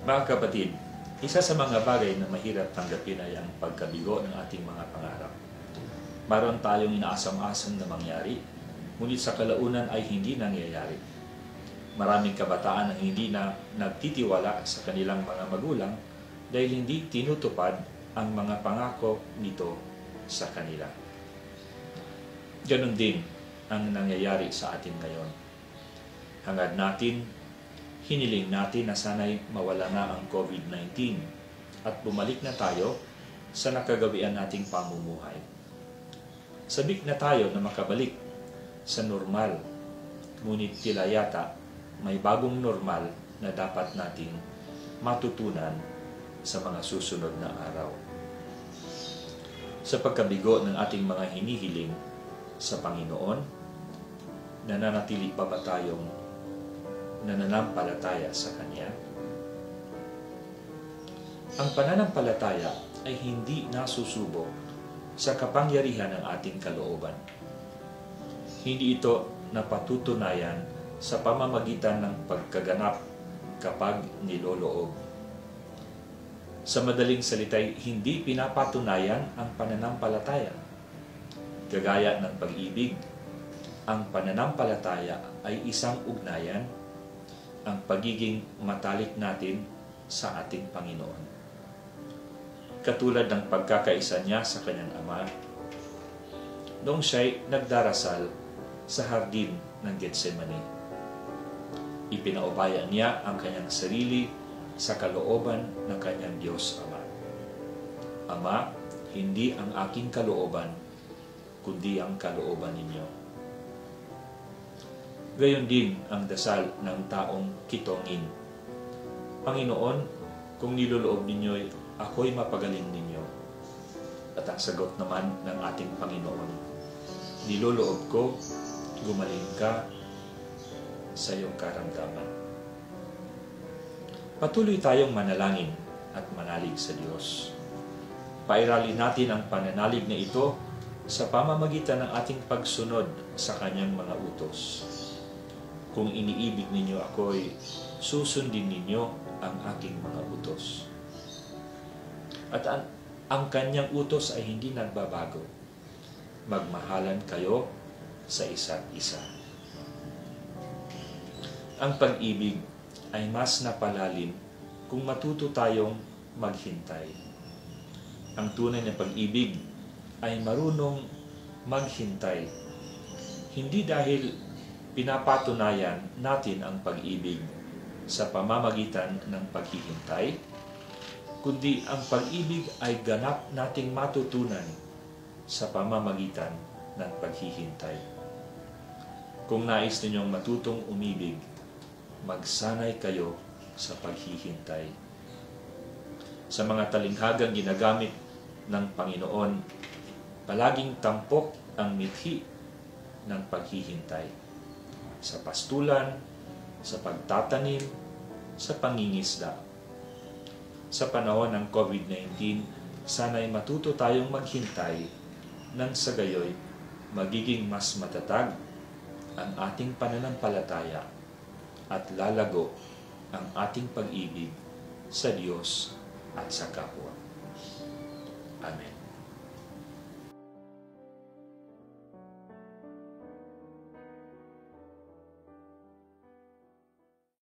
Mga kapatid, isa sa mga bagay na mahirap tanggapin ay ang pagkabigo ng ating mga pangarap. Maroon tayong inaasam-asam na mangyari, ngunit sa kalaunan ay hindi nangyayari. Maraming kabataan ang hindi na nagtitiwala sa kanilang mga magulang dahil hindi tinutupad ang mga pangako nito sa kanila. Ganon din ang nangyayari sa atin ngayon. Hangad natin, hiniling natin na sana'y mawala na ang COVID-19 at bumalik na tayo sa nakagawian nating pamumuhay. Sabik na tayo na makabalik sa normal, ngunit tila yata may bagong normal na dapat nating matutunan sa mga susunod na araw. Sa pagkabigo ng ating mga hinihiling sa Panginoon, nananatili pa ba tayong nananampalataya sa Kanya? Ang pananampalataya ay hindi nasusubok sa kapangyarihan ng ating kalooban. Hindi ito napatutunayan sa pamamagitan ng pagkaganap kapag niloloob. Sa madaling salita'y hindi pinapatunayan ang pananampalataya. Kagaya ng pag-ibig, ang pananampalataya ay isang ugnayan, ang pagiging matalik natin sa ating Panginoon. Katulad ng pagkakaisa niya sa kanyang Ama, noong siya'y nagdarasal sa hardin ng Getsemani. Ipinaubaya niya ang kanyang sarili sa kalooban ng kanyang Diyos Ama. Ama, hindi ang aking kalooban, kundi ang kalooban ninyo. Gayon din ang dasal ng taong kitongin. Panginoon, kung niloloob ninyo'y ako'y mapagaling ninyo. At ang sagot naman ng ating Panginoon, niloloob ko, gumaling ka sa iyong karamdaman. Patuloy tayong manalangin at manalig sa Diyos. Pairalin natin ang pananalig na ito sa pamamagitan ng ating pagsunod sa Kanyang mga utos. Kung iniibig ninyo ako'y susundin ninyo ang aking mga utos. At ang Kanyang utos ay hindi nagbabago. Magmahalan kayo sa isa't isa. Ang pag-ibig ay mas napalalim kung matuto tayong maghintay. Ang tunay na pag-ibig ay marunong maghintay. Hindi dahil pinapatunayan natin ang pag-ibig sa pamamagitan ng paghihintay, kundi ang pag-ibig ay ganap nating matutunan sa pamamagitan ng paghihintay. Kung nais ninyong matutong umibig, magsanay kayo sa paghihintay. Sa mga talinghagang ginagamit ng Panginoon, palaging tampok ang mithi ng paghihintay. Sa pastulan, sa pagtatanim, sa pangingisda. Sa panahon ng COVID-19, sana'y matuto tayong maghintay nang sa gayoy magiging mas matatag ang ating pananampalataya at lalago ang ating pag-ibig sa Diyos at sa kapwa. Amen.